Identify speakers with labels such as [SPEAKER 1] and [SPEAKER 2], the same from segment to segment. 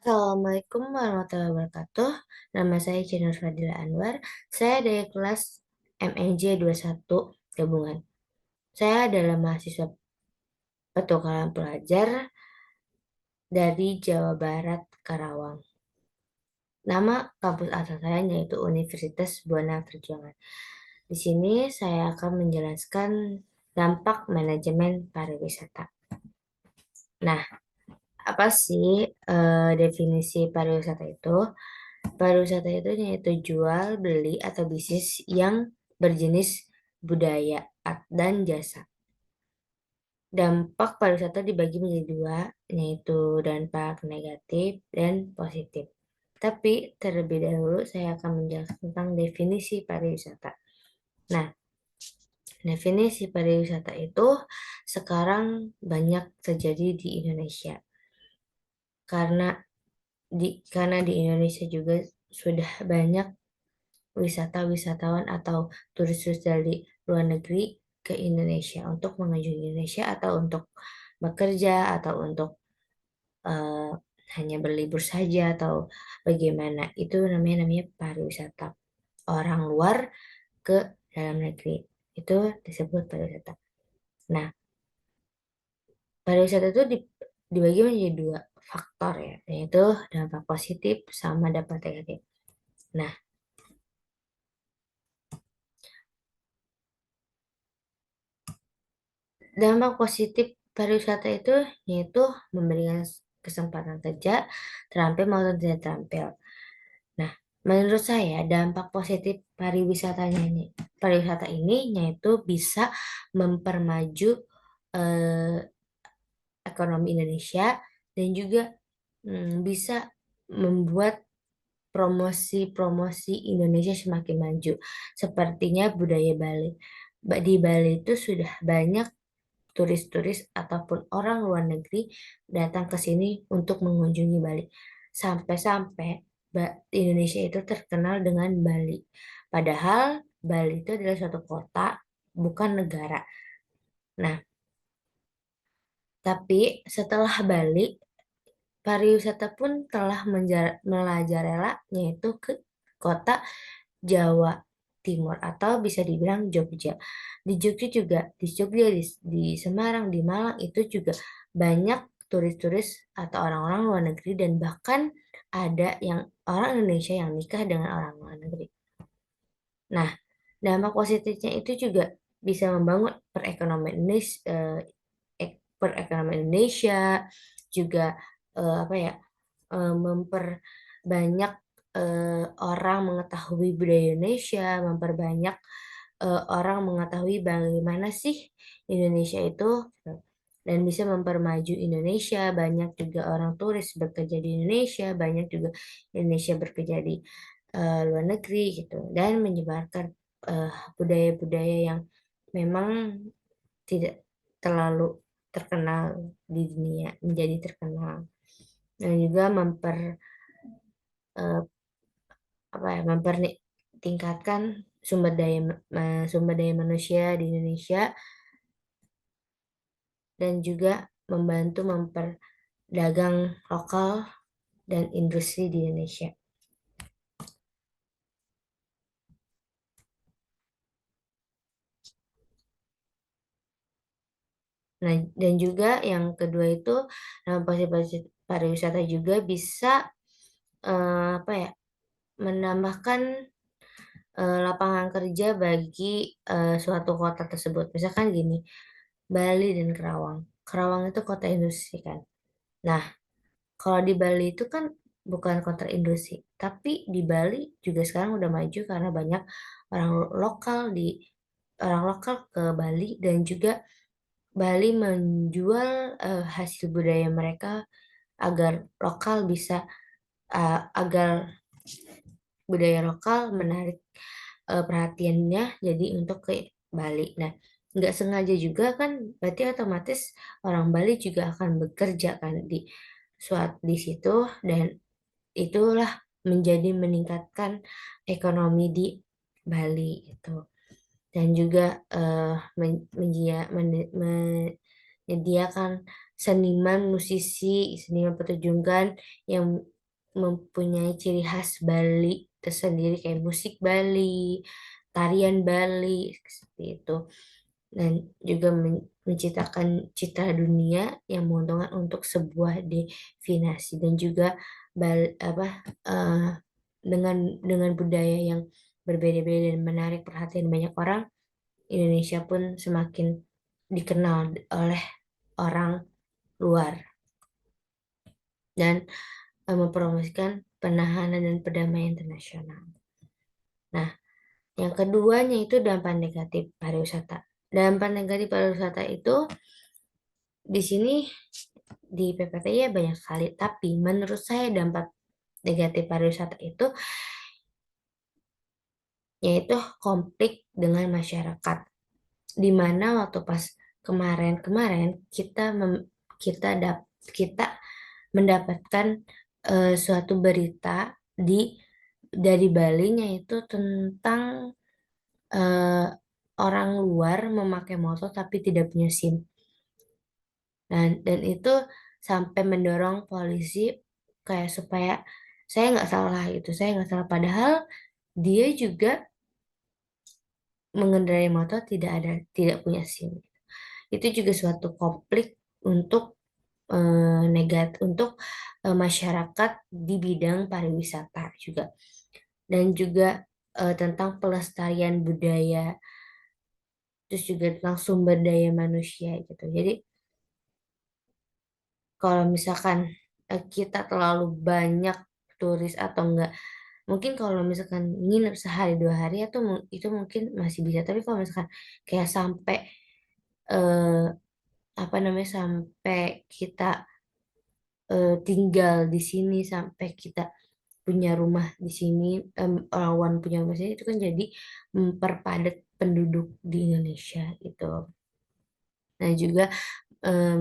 [SPEAKER 1] Assalamualaikum warahmatullahi wabarakatuh. Nama saya Jinur Fadila Anwar. Saya dari kelas MNJ 21 gabungan. Saya adalah mahasiswa petukaran pelajar dari Jawa Barat, Karawang. Nama kampus asal saya yaitu Universitas Buana Perjuangan. Di sini saya akan menjelaskan dampak manajemen pariwisata. Nah, apa sih definisi pariwisata itu? Pariwisata itu yaitu jual, beli, atau bisnis yang berjenis budaya dan jasa. Dampak pariwisata dibagi menjadi dua, yaitu dampak negatif dan positif. Tapi terlebih dahulu saya akan menjelaskan tentang definisi pariwisata. Nah, definisi pariwisata itu sekarang banyak terjadi di Indonesia. Karena di Indonesia juga sudah banyak wisatawan atau turis-turis dari luar negeri ke Indonesia untuk mengunjungi Indonesia atau untuk bekerja atau untuk eh, hanya berlibur saja atau bagaimana. Itu namanya pariwisata. Orang luar ke dalam negeri. Itu disebut pariwisata. Nah, pariwisata itu dibagi menjadi dua faktor ya, yaitu dampak positif sama dampak negatif. Nah, dampak positif pariwisata itu yaitu memberikan kesempatan kerja, terampil maupun tidak terampil. Nah, menurut saya dampak positif pariwisata ini yaitu bisa mempermaju eh, ekonomi Indonesia dan juga bisa membuat promosi-promosi Indonesia semakin maju. Sepertinya budaya Bali. Di Bali itu sudah banyak turis-turis ataupun orang luar negeri datang ke sini untuk mengunjungi Bali. Sampai-sampai Indonesia itu terkenal dengan Bali. Padahal Bali itu adalah suatu kota, bukan negara. Nah, tapi setelah Bali, pariwisata pun telah merajalela yaitu ke kota Jawa Timur atau bisa dibilang Jogja. Di Jogja juga, di Semarang, di Malang itu juga banyak turis-turis atau orang-orang luar negeri dan bahkan ada yang orang Indonesia yang nikah dengan orang luar negeri. Nah, dampak positifnya itu juga bisa membangun perekonomian Indonesia, juga apa ya, memperbanyak orang mengetahui budaya Indonesia, memperbanyak orang mengetahui bagaimana sih Indonesia itu, dan bisa mempermaju Indonesia. Banyak juga orang turis bekerja di Indonesia, banyak juga Indonesia bekerja di luar negeri gitu, dan menyebarkan eh, budaya-budaya yang memang tidak terlalu terkenal di dunia menjadi terkenal, dan juga eh, mempertingkatkan sumber daya manusia di Indonesia dan juga membantu memperdagang lokal dan industri di Indonesia. Nah, dan juga yang kedua itu pariwisata pariwisata juga bisa apa ya, menambahkan lapangan kerja bagi suatu kota tersebut. Misalkan gini, Bali dan Kerawang. Kerawang itu kota industri kan. Nah, kalau di Bali itu kan bukan kota industri, tapi di Bali juga sekarang udah maju karena banyak orang lokal orang lokal ke Bali, dan juga Bali menjual hasil budaya mereka agar lokal bisa agar budaya lokal menarik perhatiannya jadi untuk ke Bali. Nah, nggak sengaja juga kan, berarti otomatis orang Bali juga akan bekerja kan di situ, dan itulah menjadi meningkatkan ekonomi di Bali itu. Dan juga menyediakan seniman, musisi, seniman pertunjukan yang mempunyai ciri khas Bali tersendiri kayak musik Bali, tarian Bali seperti itu. Dan juga menciptakan citra dunia yang menguntungkan untuk sebuah destinasi dan juga apa eh, dengan budaya yang berbeda-beda dan menarik perhatian banyak orang, Indonesia pun semakin dikenal oleh orang luar dan mempromosikan penahanan dan perdamaian internasional. Nah, yang keduanya itu dampak negatif pariwisata. Dampak negatif pariwisata itu di sini di PPT ya banyak sekali, tapi menurut saya dampak negatif pariwisata itu yaitu konflik dengan masyarakat. Di mana waktu pas kemarin-kemarin kita mendapatkan suatu berita dari Bali yaitu tentang eh, orang luar memakai motor tapi tidak punya SIM. Dan itu sampai mendorong polisi kayak supaya saya nggak salah itu, saya nggak salah. Padahal dia juga mengendarai motor tidak punya SIM. Itu juga suatu konflik untuk masyarakat di bidang pariwisata juga dan juga tentang pelestarian budaya terus juga tentang sumber daya manusia gitu. Jadi kalau misalkan kita terlalu banyak turis atau enggak, mungkin kalau misalkan nginep sehari 2 hari atau itu mungkin masih bisa. Tapi kalau misalkan kayak sampai eh, apa namanya sampai kita tinggal di sini sampai kita punya rumah di sini, rawan punya rumah di sini itu kan jadi memperpadat penduduk di Indonesia gitu. Nah juga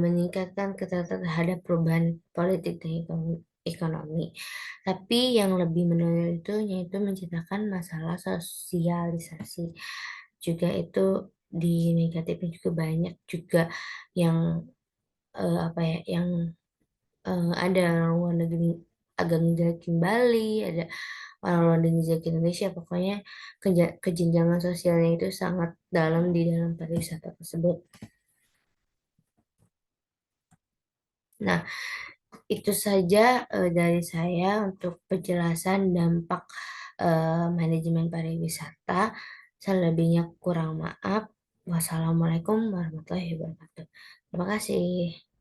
[SPEAKER 1] meningkatkan ketertarikan terhadap perubahan politik dan ekonomi. Tapi yang lebih menonjol itu yaitu menciptakan masalah sosialisasi. Juga itu di negatifnya juga banyak juga yang apa ya, yang ada orang luar negeri agak ngejelekin Bali, ada orang luar negeri ngejelekin Indonesia. Pokoknya kejenjangan sosialnya itu sangat dalam di dalam pariwisata tersebut. Nah, itu saja dari saya untuk penjelasan dampak manajemen pariwisata. Selebihnya kurang maaf. Wassalamualaikum warahmatullahi wabarakatuh. Terima kasih.